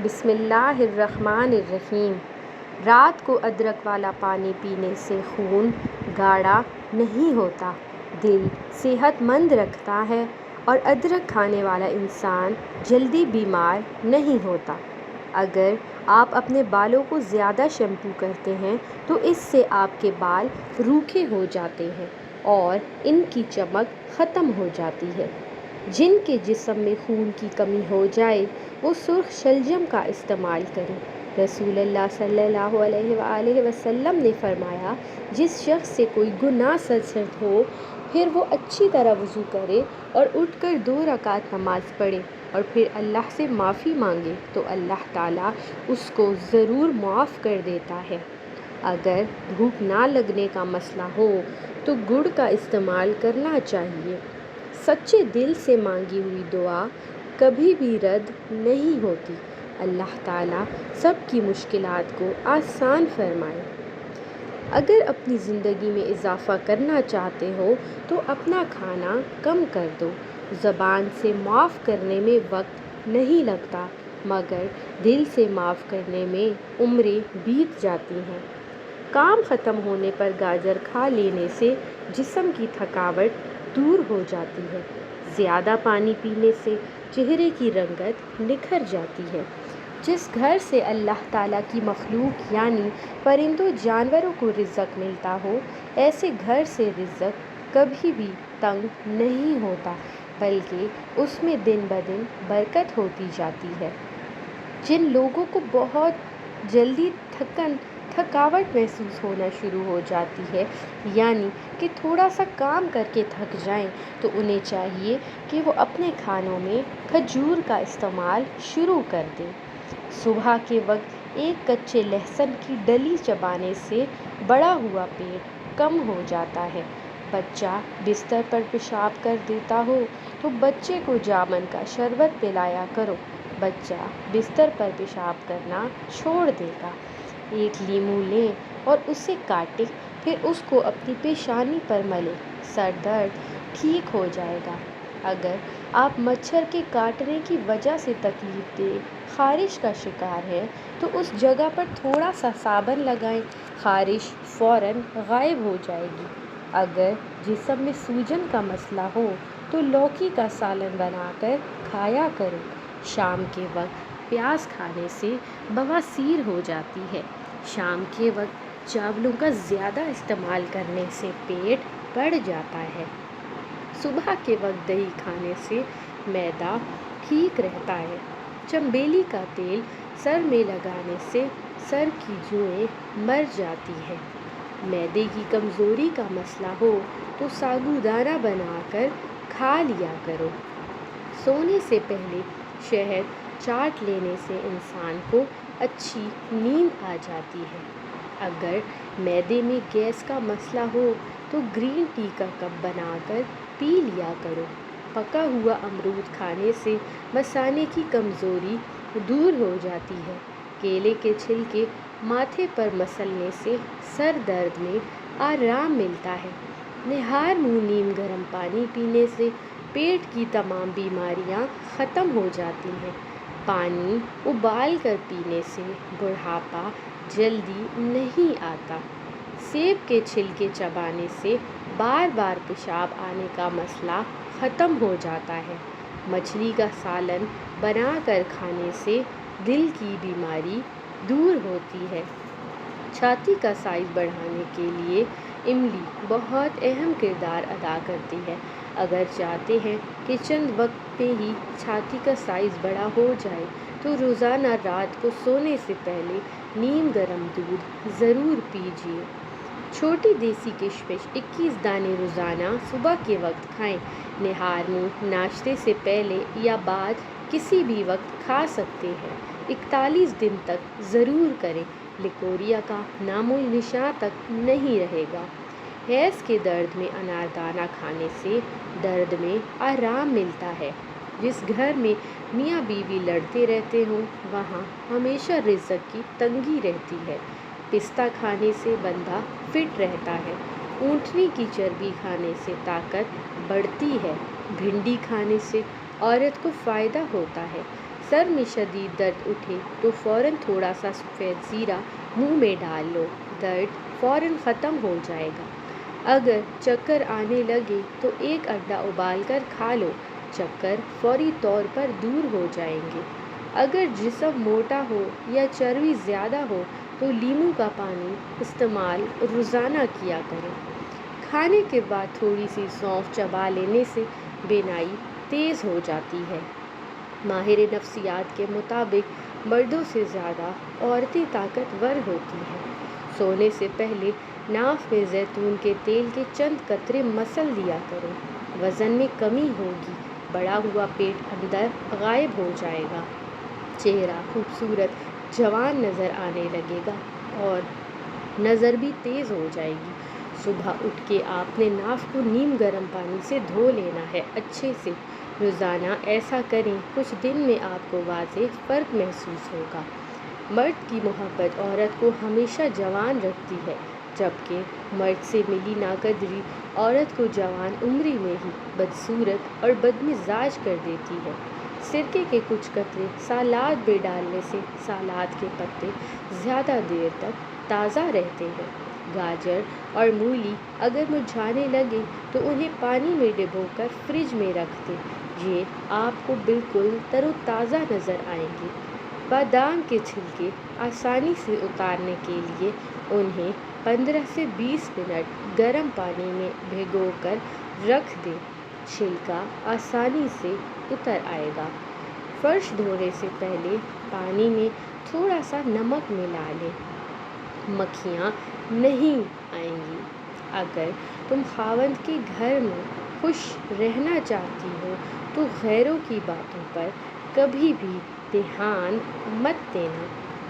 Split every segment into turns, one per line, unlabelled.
بسم اللہ الرحمن الرحیم۔ رات کو ادرک والا پانی پینے سے خون گاڑھا نہیں ہوتا، دل صحت مند رکھتا ہے اور ادرک کھانے والا انسان جلدی بیمار نہیں ہوتا۔ اگر آپ اپنے بالوں کو زیادہ شیمپو کرتے ہیں تو اس سے آپ کے بال روکھے ہو جاتے ہیں اور ان کی چمک ختم ہو جاتی ہے۔ جن کے جسم میں خون کی کمی ہو جائے وہ سرخ شلجم کا استعمال کریں۔ رسول اللہ صلی اللہ علیہ وآلہ وسلم نے فرمایا، جس شخص سے کوئی گناہ سرزد ہو پھر وہ اچھی طرح وضو کرے اور اٹھ کر 2 رکعت نماز پڑھے اور پھر اللہ سے معافی مانگے تو اللہ تعالیٰ اس کو ضرور معاف کر دیتا ہے۔ اگر بھوک نہ لگنے کا مسئلہ ہو تو گڑ کا استعمال کرنا چاہیے۔ سچے دل سے مانگی ہوئی دعا کبھی بھی رد نہیں ہوتی۔ اللہ تعالیٰ سب کی مشکلات کو آسان فرمائے۔ اگر اپنی زندگی میں اضافہ کرنا چاہتے ہو تو اپنا کھانا کم کر دو۔ زبان سے معاف کرنے میں وقت نہیں لگتا مگر دل سے معاف کرنے میں عمریں بیت جاتی ہیں۔ کام ختم ہونے پر گاجر کھا لینے سے جسم کی تھکاوٹ دور ہو جاتی ہے۔ زیادہ پانی پینے سے چہرے کی رنگت نکھر جاتی ہے۔ جس گھر سے اللہ تعالیٰ کی مخلوق یعنی پرندوں جانوروں کو رزق ملتا ہو، ایسے گھر سے رزق کبھی بھی تنگ نہیں ہوتا بلکہ اس میں دن بدن برکت ہوتی جاتی ہے۔ جن لوگوں کو بہت جلدی تھکاوٹ محسوس ہونا شروع ہو جاتی ہے یعنی کہ تھوڑا سا کام کر کے تھک جائیں تو انہیں چاہیے کہ وہ اپنے کھانوں میں کھجور کا استعمال شروع کر دیں۔ صبح کے وقت ایک کچے لہسن کی ڈلی چبانے سے بڑا ہوا پیٹ کم ہو جاتا ہے۔ بچہ بستر پر پیشاب کر دیتا ہو تو بچے کو جامن کا شربت پلایا کرو، بچہ بستر پر پیشاب کرنا چھوڑ دے گا۔ ایک لیموں لیں اور اسے کاٹیں، پھر اس کو اپنی پیشانی پر ملیں، سر درد ٹھیک ہو جائے گا۔ اگر آپ مچھر کے کاٹنے کی وجہ سے تکلیف دہ خارش کا شکار ہیں تو اس جگہ پر تھوڑا سا صابن لگائیں، خارش فوراً غائب ہو جائے گی۔ اگر جسم میں سوجن کا مسئلہ ہو تو لوکی کا سالن بنا کر کھایا کرو۔ شام کے وقت پیاز کھانے سے بواسیر ہو جاتی ہے۔ شام کے وقت چاولوں کا زیادہ استعمال کرنے سے پیٹ بڑھ جاتا ہے۔ صبح کے وقت دہی کھانے سے معدہ ٹھیک رہتا ہے۔ چنبیلی کا تیل سر میں لگانے سے سر کی جوئیں مر جاتی ہیں۔ معدے کی کمزوری کا مسئلہ ہو تو سابودانہ بنا کر کھا لیا کرو۔ سونے سے پہلے شہد چاٹ لینے سے انسان کو اچھی نیند آ جاتی ہے۔ اگر معدے میں گیس کا مسئلہ ہو تو گرین ٹی کا کپ بنا کر پی لیا کرو۔ پکا ہوا امرود کھانے سے مثانے کی کمزوری دور ہو جاتی ہے۔ کیلے کے چھلکے ماتھے پر مسلنے سے سر درد میں آرام ملتا ہے۔ نہار منہ نیم گرم پانی پینے سے پیٹ کی تمام بیماریاں ختم ہو جاتی ہیں۔ پانی ابال کر پینے سے بڑھاپا جلدی نہیں آتا۔ سیب کے چھلکے چبانے سے بار بار پیشاب آنے کا مسئلہ ختم ہو جاتا ہے۔ مچھلی کا سالن بنا کر کھانے سے دل کی بیماری دور ہوتی ہے۔ چھاتی کا سائز بڑھانے کے لیے املی بہت اہم کردار ادا کرتی ہے۔ اگر چاہتے ہیں کہ چند وقت میں ہی چھاتی کا سائز بڑا ہو جائے تو روزانہ رات کو سونے سے پہلے نیم گرم دودھ ضرور پیجیے۔ چھوٹی دیسی کشمش 21 دانے روزانہ صبح کے وقت کھائیں۔ نہار منہ ناشتے سے پہلے یا بعد کسی بھی وقت کھا سکتے ہیں۔ 41 دن تک ضرور کریں، لیکوریا کا نام و نشان تک نہیں رہے گا۔ حیض کے درد میں اناردانہ کھانے سے درد میں آرام ملتا ہے۔ جس گھر میں میاں بیوی لڑتے رہتے ہوں وہاں ہمیشہ رزق کی تنگی رہتی ہے۔ پستہ کھانے سے بندہ فٹ رہتا ہے۔ اونٹنی کی چربی کھانے سے طاقت بڑھتی ہے۔ بھنڈی کھانے سے عورت کو فائدہ ہوتا ہے۔ سر میں شدید درد اٹھے تو فوراً تھوڑا سا سفید زیرہ منہ میں ڈال لو، درد فوراً ختم ہو جائے گا۔ اگر چکر آنے لگے تو ایک انڈا ابال کر کھا لو، چکر فوری طور پر دور ہو جائیں گے۔ اگر جسم موٹا ہو یا چربی زیادہ ہو تو لیموں کا پانی استعمال روزانہ کیا کریں۔ کھانے کے بعد تھوڑی سی سونف چبا لینے سے بینائی تیز ہو جاتی ہے۔ ماہر نفسیات کے مطابق مردوں سے زیادہ عورتیں طاقتور ہوتی ہیں۔ سونے سے پہلے ناف میں زیتون کے تیل کے چند قطرے مسل دیا کرو، وزن میں کمی ہوگی، بڑا ہوا پیٹ اندر غائب ہو جائے گا، چہرہ خوبصورت جوان نظر آنے لگے گا اور نظر بھی تیز ہو جائے گی۔ صبح اٹھ کے آپ نے ناف کو نیم گرم پانی سے دھو لینا ہے اچھے سے۔ روزانہ ایسا کریں، کچھ دن میں آپ کو واضح فرق محسوس ہوگا۔ مرد کی محبت عورت کو ہمیشہ جوان رکھتی ہے، جبکہ مرد سے ملی ناقدری عورت کو جوان عمری میں ہی بدصورت اور بدمزاج کر دیتی ہے۔ سرکے کے کچھ قطرے سالاد میں ڈالنے سے سالاد کے پتے زیادہ دیر تک تازہ رہتے ہیں۔ گاجر اور مولی اگر مرجھانے لگے تو انہیں پانی میں ڈبو کر فریج میں رکھ دیں، یہ آپ کو بالکل تر و تازہ نظر آئیں گے۔ بادام کے چھلکے آسانی سے اتارنے کے لیے انہیں 15 سے 20 منٹ گرم پانی میں بھگو کر رکھ دیں، چھلکا آسانی سے اتر آئے گا۔ فرش دھونے سے پہلے پانی میں تھوڑا سا نمک ملا لیں، مکھیاں نہیں آئیں گی۔ اگر تم خاوند کے گھر میں خوش رہنا چاہتی ہو تو غیروں کی باتوں پر کبھی بھی دھیان مت دینا۔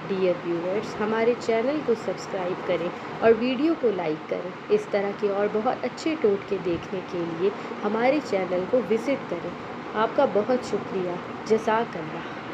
ڈیئر ویورز، ہمارے چینل کو سبسکرائب کریں اور ویڈیو کو لائک کریں۔ اس طرح کے اور بہت اچھے ٹوٹکے دیکھنے کے لیے ہمارے چینل کو وزٹ کریں۔ آپ کا بہت شکریہ۔ جزاک اللہ۔